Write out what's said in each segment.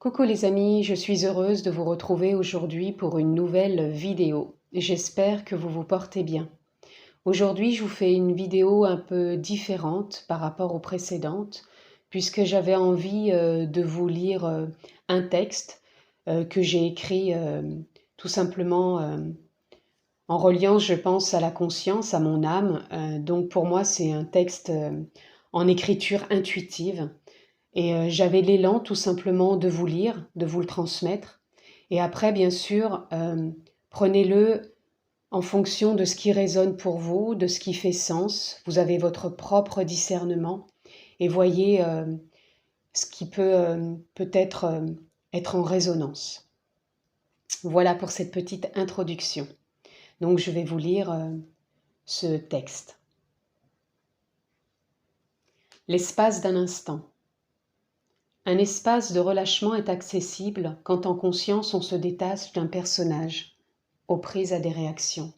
Coucou les amis, je suis heureuse de vous retrouver aujourd'hui pour une nouvelle vidéo. J'espère que vous vous portez bien. Aujourd'hui, je vous fais une vidéo un peu différente par rapport aux précédentes, puisque j'avais envie de vous lire un texte que j'ai écrit tout simplement en reliant, je pense, à la conscience, à mon âme. Donc pour moi, c'est un texte en écriture intuitive. Et j'avais l'élan tout simplement de vous lire, de vous le transmettre. Et après, bien sûr, prenez-le en fonction de ce qui résonne pour vous, de ce qui fait sens. Vous avez votre propre discernement et voyez ce qui peut peut-être être en résonance. Voilà pour cette petite introduction. Donc je vais vous lire ce texte. L'espace d'un instant. Un espace de relâchement est accessible quand en conscience on se détache d'un personnage, aux prises à des réactions.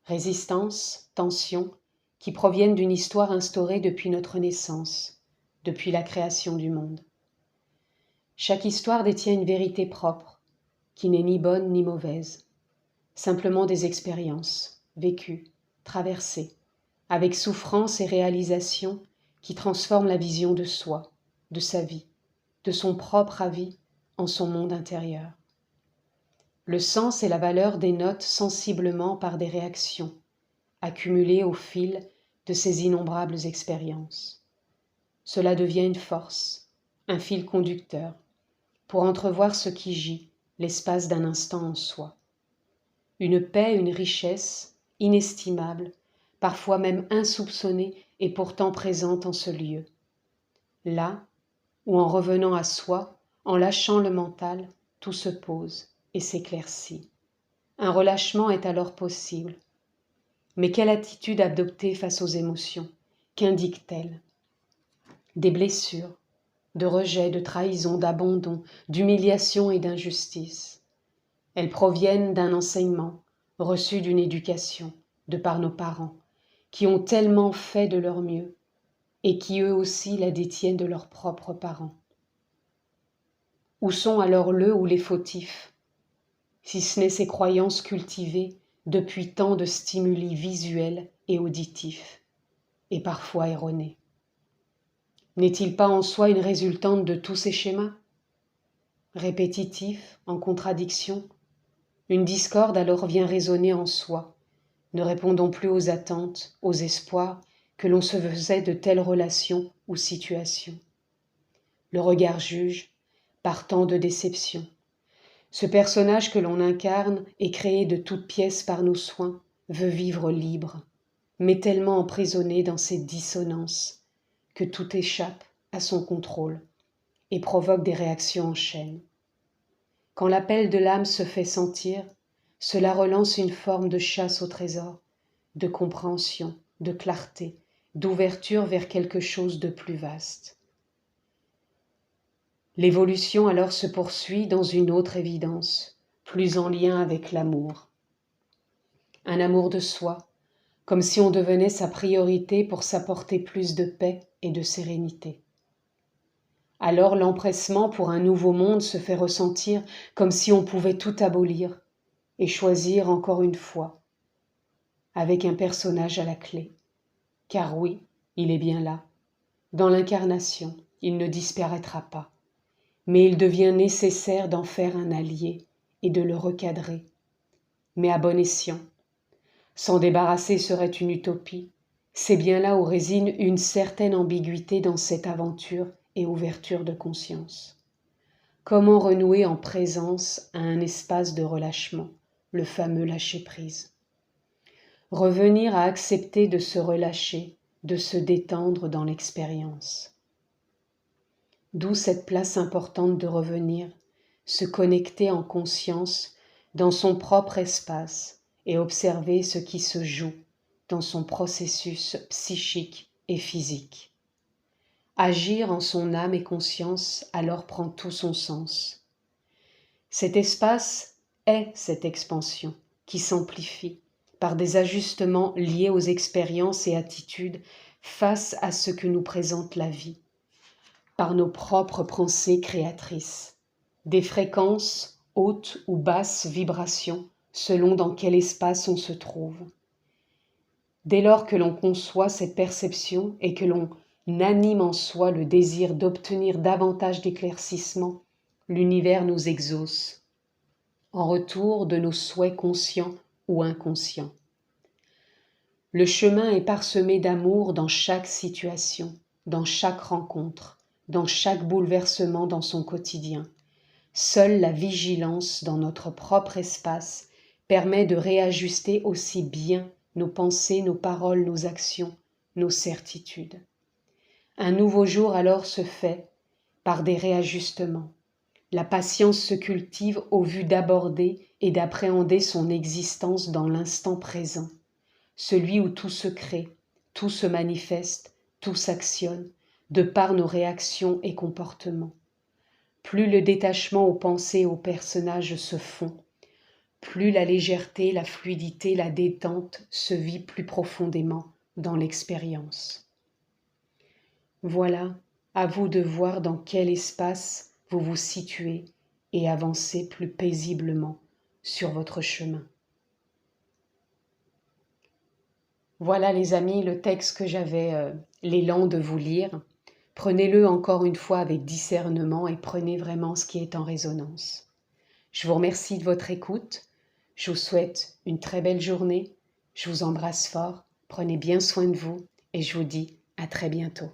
Résistance, tension, qui proviennent d'une histoire instaurée depuis notre naissance, depuis la création du monde. Chaque histoire détient une vérité propre, qui n'est ni bonne ni mauvaise, simplement des expériences, vécues, traversées, avec souffrance et réalisation qui transforment la vision de soi, de sa vie, de son propre avis en son monde intérieur. Le sens et la valeur dénotent sensiblement par des réactions, accumulées au fil de ces innombrables expériences. Cela devient une force, un fil conducteur, pour entrevoir ce qui gît l'espace d'un instant en soi. Une paix, une richesse inestimable, parfois même insoupçonnée et pourtant présente en ce lieu. Là, où en revenant à soi, en lâchant le mental, tout se pose et s'éclaircit. Un relâchement est alors possible. Mais quelle attitude adopter face aux émotions? Qu'indiquent-elles? Des blessures, de rejet, de trahison, d'abandon, d'humiliation et d'injustice. Elles proviennent d'un enseignement, reçu d'une éducation, de par nos parents, qui ont tellement fait de leur mieux, et qui eux aussi la détiennent de leurs propres parents. Où sont alors le ou les fautifs, si ce n'est ces croyances cultivées depuis tant de stimuli visuels et auditifs, et parfois erronés? N'est-il pas en soi une résultante de tous ces schémas? Répétitifs, en contradiction, une discorde alors vient résonner en soi, ne répondant plus aux attentes, aux espoirs que l'on se faisait de telles relations ou situations. Le regard juge, partant de déception. Ce personnage que l'on incarne et créé de toutes pièces par nos soins veut vivre libre, mais tellement emprisonné dans ces dissonances que tout échappe à son contrôle et provoque des réactions en chaîne. Quand l'appel de l'âme se fait sentir, cela relance une forme de chasse au trésor, de compréhension, de clarté, d'ouverture vers quelque chose de plus vaste. L'évolution alors se poursuit dans une autre évidence, plus en lien avec l'amour. Un amour de soi, comme si on devenait sa priorité pour s'apporter plus de paix et de sérénité. Alors l'empressement pour un nouveau monde se fait ressentir comme si on pouvait tout abolir et choisir encore une fois, avec un personnage à la clé. Car oui, il est bien là. Dans l'incarnation, il ne disparaîtra pas. Mais il devient nécessaire d'en faire un allié et de le recadrer. Mais à bon escient. S'en débarrasser serait une utopie. C'est bien là où réside une certaine ambiguïté dans cette aventure et ouverture de conscience. Comment renouer en présence à un espace de relâchement, le fameux lâcher-prise? Revenir à accepter de se relâcher, de se détendre dans l'expérience. D'où cette place importante de revenir, se connecter en conscience dans son propre espace et observer ce qui se joue dans son processus psychique et physique. Agir en son âme et conscience alors prend tout son sens. Cet espace est cette expansion qui s'amplifie par des ajustements liés aux expériences et attitudes face à ce que nous présente la vie, par nos propres pensées créatrices. des fréquences hautes ou basses vibrations selon dans quel espace on se trouve. Dès lors que l'on conçoit cette perception et que l'on anime en soi le désir d'obtenir davantage d'éclaircissement, l'univers nous exauce, en retour de nos souhaits conscients ou inconscients. Le chemin est parsemé d'amour dans chaque situation, dans chaque rencontre, dans chaque bouleversement dans son quotidien. Seule la vigilance dans notre propre espace permet de réajuster aussi bien nos pensées, nos paroles, nos actions, nos certitudes. Un nouveau jour alors se fait par des réajustements. La patience se cultive au vu d'aborder et d'appréhender son existence dans l'instant présent, celui où tout se crée, tout se manifeste, tout s'actionne, de par nos réactions et comportements. Plus le détachement aux pensées et aux personnages se fond, plus la légèreté, la fluidité, la détente se vit plus profondément dans l'expérience. Voilà, à vous de voir dans quel espace vous vous situez et avancez plus paisiblement sur votre chemin. Voilà les amis, le texte que j'avais l'élan de vous lire. Prenez-le encore une fois avec discernement et prenez vraiment ce qui est en résonance. Je vous remercie de votre écoute. Je vous souhaite une très belle journée. Je vous embrasse fort. Prenez bien soin de vous et je vous dis à très bientôt.